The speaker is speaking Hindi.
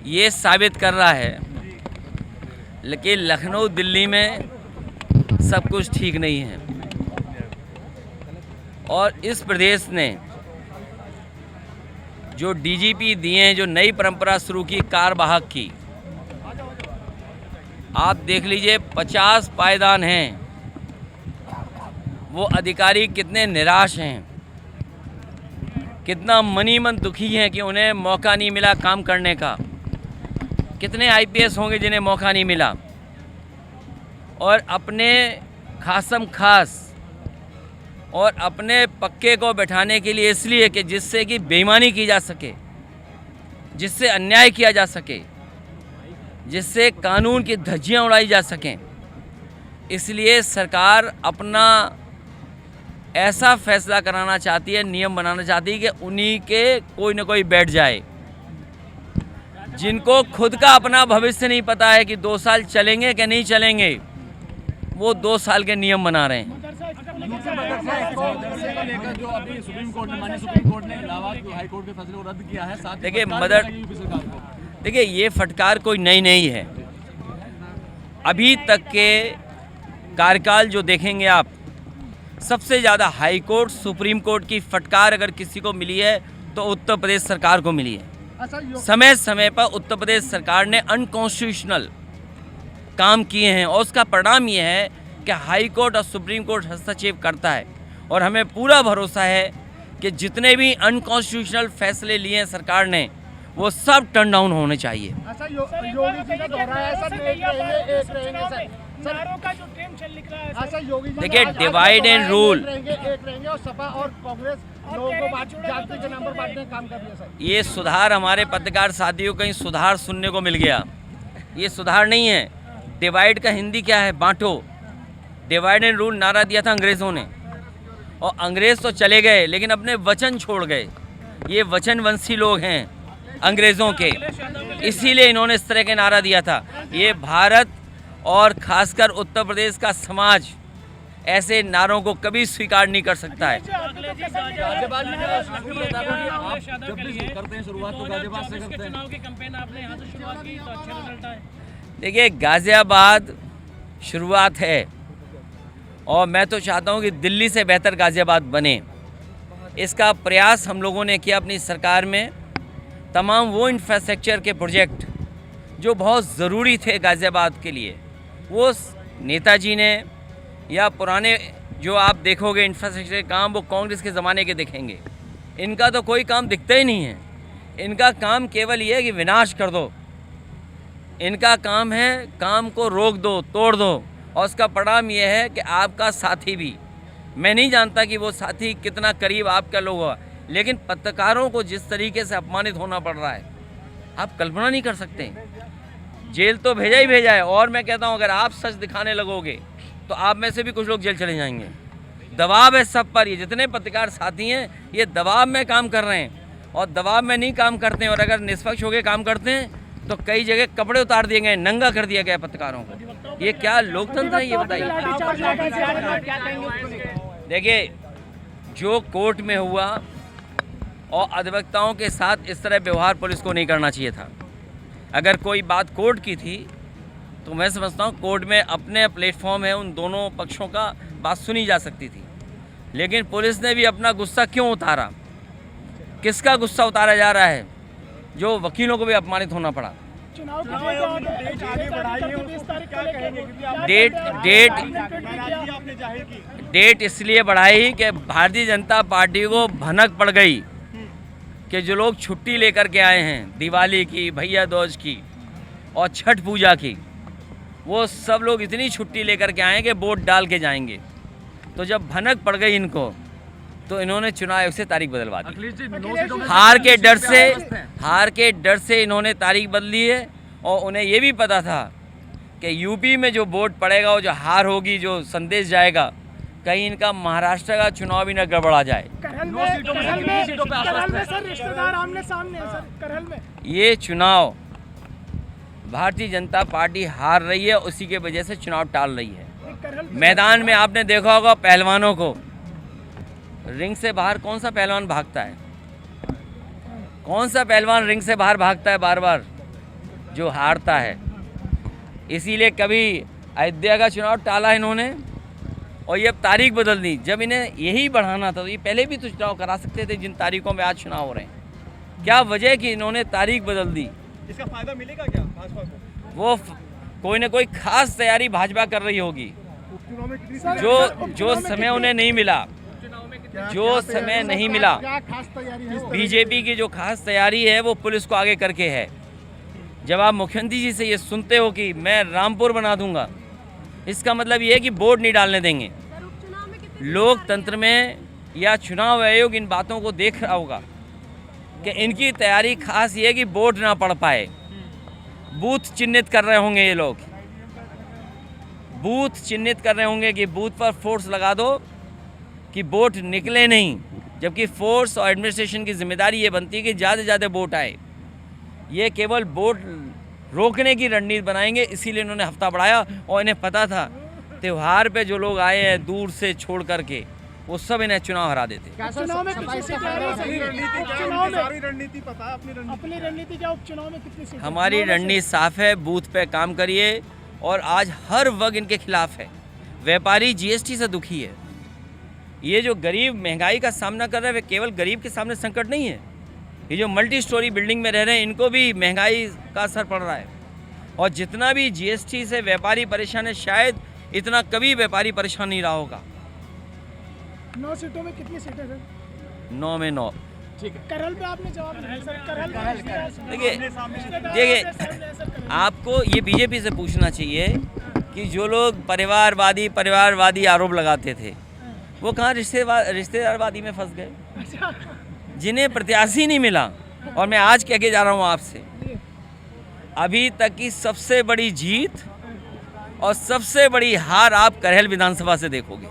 ये साबित कर रहा है, लेकिन लखनऊ दिल्ली में सब कुछ ठीक नहीं है। और इस प्रदेश ने जो डीजीपी दिए हैं, जो नई परंपरा शुरू की कार वाहक की, आप देख लीजिए 50 पायदान हैं। वो अधिकारी कितने निराश हैं, कितना मनी मन दुखी हैं कि उन्हें मौका नहीं मिला काम करने का। कितने आईपीएस होंगे जिन्हें मौका नहीं मिला, और अपने खासम खास और अपने पक्के को बैठाने के लिए, इसलिए कि जिससे कि बेईमानी की जा सके, जिससे अन्याय किया जा सके, जिससे कानून की धज्जियां उड़ाई जा सकें, इसलिए सरकार अपना ऐसा फैसला कराना चाहती है, नियम बनाना चाहती है कि उन्हीं के कोई न कोई बैठ जाए, जिनको खुद का अपना भविष्य नहीं पता है कि 2 साल चलेंगे कि नहीं चलेंगे, वो 2 साल के नियम बना रहे हैं। जो अभी सुप्रीम कोर्ट ने इलाहाबाद हाई कोर्ट के फैसले को रद्द किया है, देखिए ये फटकार कोई नई नहीं है। अभी तक के कार्यकाल जो देखेंगे आप, सबसे ज़्यादा हाई कोर्ट सुप्रीम कोर्ट की फटकार अगर किसी को मिली है तो उत्तर प्रदेश सरकार को मिली है। समय समय पर उत्तर प्रदेश सरकार ने अनकॉन्स्टिट्यूशनल काम किए हैं, और उसका परिणाम ये है कि हाई कोर्ट और सुप्रीम कोर्ट हस्तक्षेप करता है। और हमें पूरा भरोसा है कि जितने भी अनकॉन्स्टिट्यूशनल फैसले लिए हैं सरकार ने, वो सब टर्न डाउन होने चाहिए। देखिए डिवाइड एंड रूल, ये सुधार हमारे पत्रकार साथियों को कहीं सुधार सुनने को मिल गया। ये सुधार नहीं है। डिवाइड का हिंदी क्या है? बांटो। डिवाइड एंड रूल नारा दिया था अंग्रेज़ों ने, और अंग्रेज़ तो चले गए लेकिन अपने वचन छोड़ गए। ये वचनवंशी लोग हैं अंग्रेज़ों के, इसीलिए इन्होंने इस तरह के नारा दिया था। ये भारत और खासकर उत्तर प्रदेश का समाज ऐसे नारों को कभी स्वीकार नहीं कर सकता है। देखिए गाज़ियाबाद शुरुआत है, और मैं तो चाहता हूं कि दिल्ली से बेहतर गाज़ियाबाद बने। इसका प्रयास हम लोगों ने किया अपनी सरकार में। तमाम वो इंफ्रास्ट्रक्चर के प्रोजेक्ट जो बहुत ज़रूरी थे गाज़ियाबाद के लिए, वो नेताजी ने, या पुराने जो आप देखोगे इंफ्रास्ट्रक्चर के काम, वो कांग्रेस के ज़माने के दिखेंगे। इनका तो कोई काम दिखता ही नहीं है। इनका काम केवल ये है कि विनाश कर दो। इनका काम है काम को रोक दो, तोड़ दो, और उसका परिणाम ये है कि आपका साथी भी, मैं नहीं जानता कि वो साथी कितना करीब आपका लोग हुआ, लेकिन पत्रकारों को जिस तरीके से अपमानित होना पड़ रहा है, आप कल्पना नहीं कर सकते। जेल तो भेजा ही भेजा है, और मैं कहता हूँ अगर आप सच दिखाने लगोगे तो आप में से भी कुछ लोग जेल चले जाएंगे। दबाव है सब पर। ये जितने पत्रकार साथी हैं, ये दबाव में काम कर रहे हैं, और दबाव में नहीं काम करते हैं। और अगर निष्पक्ष होकर काम करते हैं तो कई जगह कपड़े उतार दिए गए, नंगा कर दिया गया पत्रकारों को। ये क्या लोकतंत्र है, ये बताइए। देखिए जो कोर्ट में हुआ, और अधिवक्ताओं के साथ इस तरह व्यवहार पुलिस को नहीं करना चाहिए था। अगर कोई बात कोर्ट की थी तो मैं समझता हूँ कोर्ट में अपने प्लेटफॉर्म है, उन दोनों पक्षों का बात सुनी जा सकती थी। लेकिन पुलिस ने भी अपना गुस्सा क्यों उतारा? किसका गुस्सा उतारा जा रहा है? जो वकीलों को भी अपमानित होना पड़ा। डेट इसलिए बढ़ाई कि भारतीय जनता पार्टी को भनक पड़ गई कि जो लोग छुट्टी लेकर के आए हैं दिवाली की, भैया दूज की और छठ पूजा की, वो सब लोग इतनी छुट्टी लेकर के आए कि वोट डाल के जाएंगे। तो जब भनक पड़ गई इनको, तो इन्होंने चुनाव आयोग से तारीख बदलवा दी। हार के डर से इन्होंने तारीख बदली है। और उन्हें ये भी पता था कि यूपी में जो वोट पड़ेगा, वो जो हार होगी, जो संदेश जाएगा, कहीं इनका महाराष्ट्र का चुनाव भी न गड़बड़ा जाए। ये चुनाव भारतीय जनता पार्टी हार रही है, उसी के वजह से चुनाव टाल रही है। मैदान में आपने देखा होगा पहलवानों को, रिंग से बाहर कौन सा पहलवान भागता है? कौन सा पहलवान रिंग से बाहर भागता है बार बार? जो हारता है। इसीलिए कभी अयोध्या का चुनाव टाला इन्होंने और ये अब तारीख बदल दी। जब इन्हें यही बढ़ाना था तो ये पहले भी तो चुनाव करा सकते थे जिन तारीखों में आज चुनाव हो रहे हैं। क्या वजह कि इन्होंने तारीख बदल दी? इसका फायदा मिलेगा क्या भाजपा को? वो कोई ना कोई खास तैयारी भाजपा कर रही होगी उपचुनाव में कितनी जो समय उन्हें नहीं मिला, जो समय नहीं मिला। क्या खास तैयारी है? बीजेपी की जो खास तैयारी है वो पुलिस को आगे करके है। जब आप मुख्यमंत्री जी से ये सुनते हो कि मैं रामपुर बना दूंगा, इसका मतलब ये है कि वोट नहीं डालने देंगे। लोकतंत्र में या चुनाव आयोग इन बातों को देख रहा होगा कि इनकी तैयारी खास ये है कि वोट ना पड़ पाए। बूथ चिन्हित कर रहे होंगे ये लोग, बूथ चिन्हित कर रहे होंगे कि बूथ पर फोर्स लगा दो कि वोट निकले नहीं, जबकि फोर्स और एडमिनिस्ट्रेशन की जिम्मेदारी ये बनती है कि ज़्यादा से ज़्यादा वोट आए। ये केवल वोट रोकने की रणनीति बनाएंगे, इसीलिए इन्होंने हफ्ता बढ़ाया। और इन्हें पता था त्यौहार पे जो लोग आए हैं दूर से छोड़ करके, वो सब इन्हें चुनाव हरा देते। उपचुनाव में कितनी सीटें आ रही हैं? सारी रणनीति पता है अपनी रणनीति क्या? उपचुनाव में कितनी सीटें? हमारी रणनीति साफ है, बूथ पे काम करिए। और आज हर वर्ग इनके खिलाफ है। व्यापारी जीएसटी से दुखी है। ये जो गरीब महंगाई का सामना कर रहे हैं, वे केवल गरीब के सामने संकट नहीं है। ये जो मल्टी स्टोरी बिल्डिंग में रह रहे हैं, इनको भी महंगाई का असर पड़ रहा है। और जितना भी जीएसटी से व्यापारी परेशान है, शायद इतना कभी व्यापारी परेशान नहीं रहा होगा। 9 सीटों में कितनी सीटें सर? 9 में 9। करहल पे आपने जवाब दिया सर। देखिए आपको ये बीजेपी से पूछना चाहिए कि जो लोग परिवारवादी आरोप लगाते थे, वो कहाँ रिश्तेदारवादी में फंस गए, जिन्हें प्रत्याशी नहीं मिला। और मैं आज कह के जा रहा हूँ आपसे, अभी तक की सबसे बड़ी जीत और सबसे बड़ी हार आप करहल विधानसभा से देखोगे।